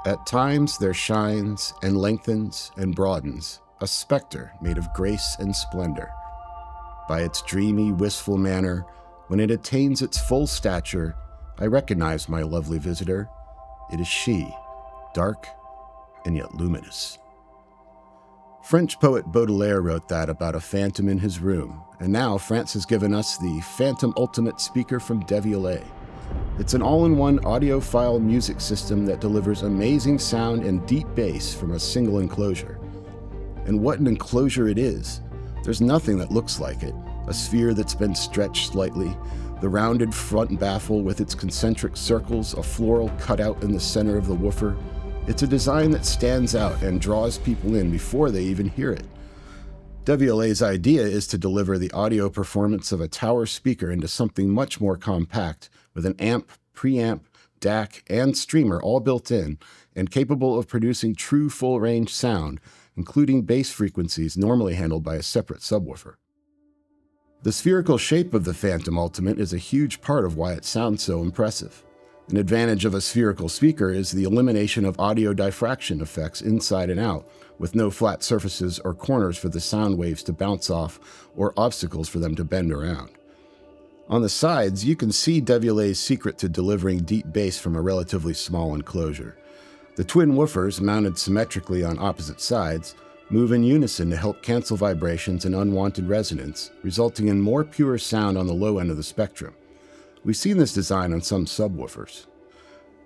At times there shines and lengthens and broadens a specter made of grace and splendor. By its dreamy, wistful manner, when it attains its full stature, I recognize my lovely visitor. It is she, dark and yet luminous. French poet Baudelaire wrote that about a phantom in his room, and now France has given us the Phantom Ultimate speaker from Devialet. It's an all-in-one audiophile music system that delivers amazing sound and deep bass from a single enclosure. And what an enclosure it is! There's nothing that looks like it. A sphere that's been stretched slightly, the rounded front baffle with its concentric circles, a floral cutout in the center of the woofer. It's a design that stands out and draws people in before they even hear it. Devialet's idea is to deliver the audio performance of a tower speaker into something much more compact, with an amp, preamp, DAC, and streamer all built in, and capable of producing true full-range sound, including bass frequencies normally handled by a separate subwoofer. The spherical shape of the Phantom Ultimate is a huge part of why it sounds so impressive. An advantage of a spherical speaker is the elimination of audio diffraction effects inside and out, with no flat surfaces or corners for the sound waves to bounce off or obstacles for them to bend around. On the sides, you can see Devialet's secret to delivering deep bass from a relatively small enclosure. The twin woofers, mounted symmetrically on opposite sides, move in unison to help cancel vibrations and unwanted resonance, resulting in more pure sound on the low end of the spectrum. We've seen this design on some subwoofers.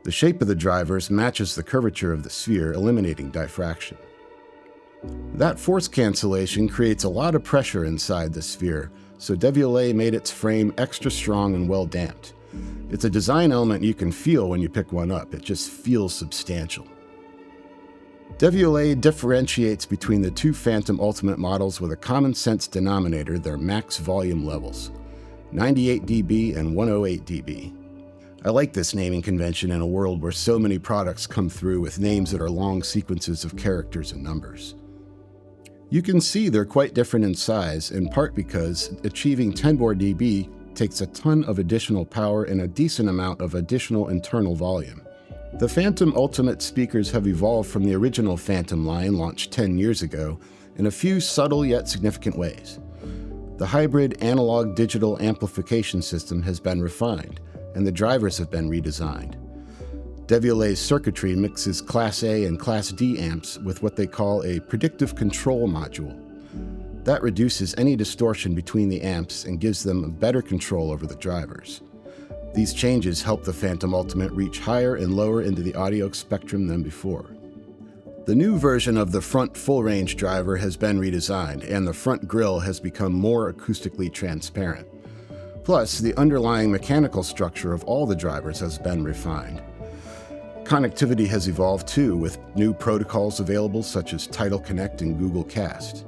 The shape of the drivers matches the curvature of the sphere, eliminating diffraction. That force cancellation creates a lot of pressure inside the sphere, so Devialet made its frame extra strong and well damped. It's a design element you can feel when you pick one up. It just feels substantial. Devialet differentiates between the two Phantom Ultimate models with a common sense denominator, their max volume levels, 98 dB and 108 dB. I like this naming convention in a world where so many products come through with names that are long sequences of characters and numbers. You can see they're quite different in size, in part because achieving 10 more dB takes a ton of additional power and a decent amount of additional internal volume. The Phantom Ultimate speakers have evolved from the original Phantom line launched 10 years ago in a few subtle yet significant ways. The hybrid analog-digital amplification system has been refined, and the drivers have been redesigned. Devialet's circuitry mixes Class A and Class D amps with what they call a predictive control module. That reduces any distortion between the amps and gives them better control over the drivers. These changes help the Phantom Ultimate reach higher and lower into the audio spectrum than before. The new version of the front full-range driver has been redesigned, and the front grille has become more acoustically transparent. Plus, the underlying mechanical structure of all the drivers has been refined. Connectivity has evolved too, with new protocols available such as TIDAL Connect and Google Cast.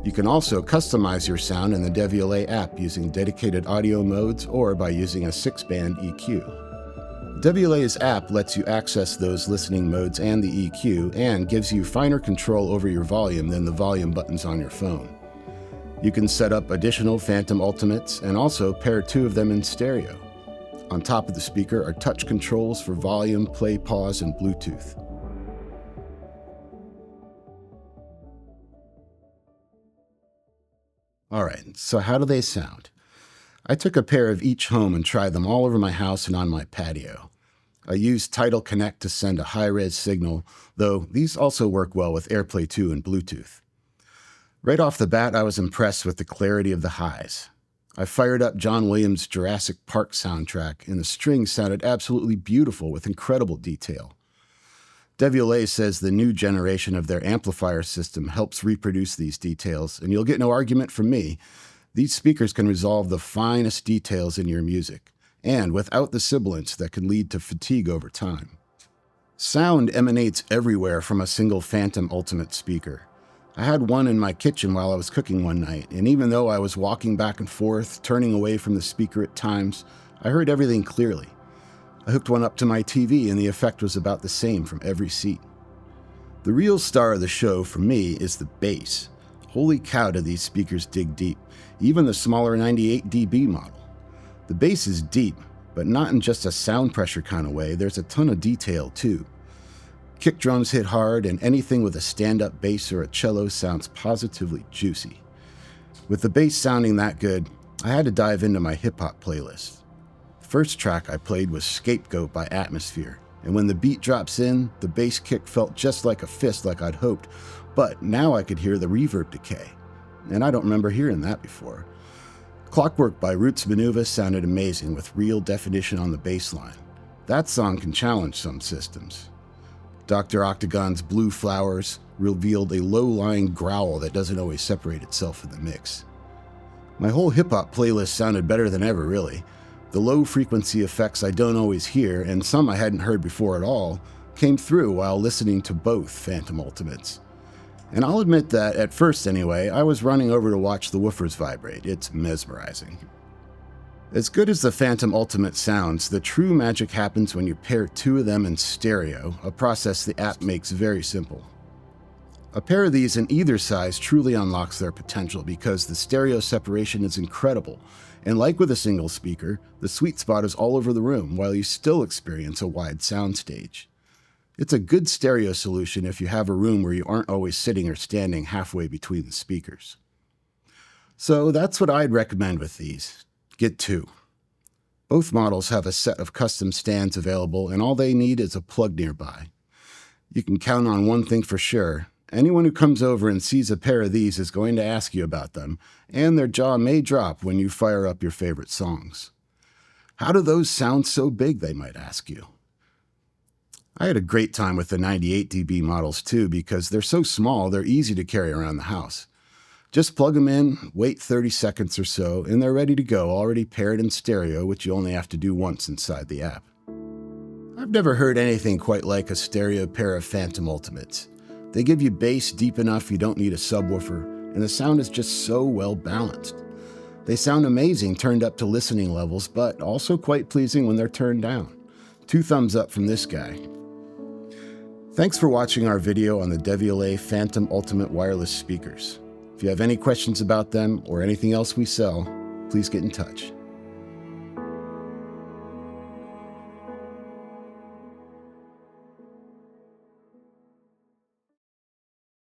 You can also customize your sound in the Devialet app using dedicated audio modes or by using a 6-band EQ. Devialet's app lets you access those listening modes and the EQ and gives you finer control over your volume than the volume buttons on your phone. You can set up additional Phantom Ultimates and also pair two of them in stereo. On top of the speaker are touch controls for volume, play, pause, and Bluetooth. Alright, so how do they sound? I took a pair of each home and tried them all over my house and on my patio. I used TIDAL Connect to send a high-res signal, though these also work well with AirPlay 2 and Bluetooth. Right off the bat, I was impressed with the clarity of the highs. I fired up John Williams' Jurassic Park soundtrack, and the strings sounded absolutely beautiful with incredible detail. Devialet says the new generation of their amplifier system helps reproduce these details, and you'll get no argument from me. These speakers can resolve the finest details in your music, and without the sibilance that can lead to fatigue over time. Sound emanates everywhere from a single Phantom Ultimate speaker. I had one in my kitchen while I was cooking one night, and even though I was walking back and forth, turning away from the speaker at times, I heard everything clearly. I hooked one up to my TV, and the effect was about the same from every seat. The real star of the show for me is the bass. Holy cow, do these speakers dig deep, even the smaller 98 dB model. The bass is deep, but not in just a sound pressure kind of way. There's a ton of detail too. Kick drums hit hard, and anything with a stand-up bass or a cello sounds positively juicy. With the bass sounding that good, I had to dive into my hip-hop playlist. The first track I played was Scapegoat by Atmosphere, and when the beat drops in, the bass kick felt just like a fist like I'd hoped, but now I could hear the reverb decay, and I don't remember hearing that before. Clockwork by Roots Manuva sounded amazing with real definition on the bass line. That song can challenge some systems. Dr. Octagon's Blue Flowers revealed a low-lying growl that doesn't always separate itself in the mix. My whole hip-hop playlist sounded better than ever, really. The low-frequency effects I don't always hear, and some I hadn't heard before at all, came through while listening to both Phantom Ultimates. And I'll admit that, at first anyway, I was running over to watch the woofers vibrate. It's mesmerizing. As good as the Phantom Ultimate sounds, the true magic happens when you pair two of them in stereo, a process the app makes very simple. A pair of these in either size truly unlocks their potential because the stereo separation is incredible, and like with a single speaker, the sweet spot is all over the room while you still experience a wide soundstage. It's a good stereo solution if you have a room where you aren't always sitting or standing halfway between the speakers. So that's what I'd recommend with these. Get two. Both models have a set of custom stands available, and all they need is a plug nearby. You can count on one thing for sure. Anyone who comes over and sees a pair of these is going to ask you about them, and their jaw may drop when you fire up your favorite songs. How do those sound so big, they might ask you. I had a great time with the 98 dB models too because they're so small they're easy to carry around the house. Just plug them in, wait 30 seconds or so, and they're ready to go, already paired in stereo, which you only have to do once inside the app. I've never heard anything quite like a stereo pair of Phantom Ultimates. They give you bass deep enough you don't need a subwoofer, and the sound is just so well balanced. They sound amazing turned up to listening levels, but also quite pleasing when they're turned down. 2 thumbs up from this guy. Thanks for watching our video on the Devialet Phantom Ultimate wireless speakers. If you have any questions about them or anything else we sell, please get in touch.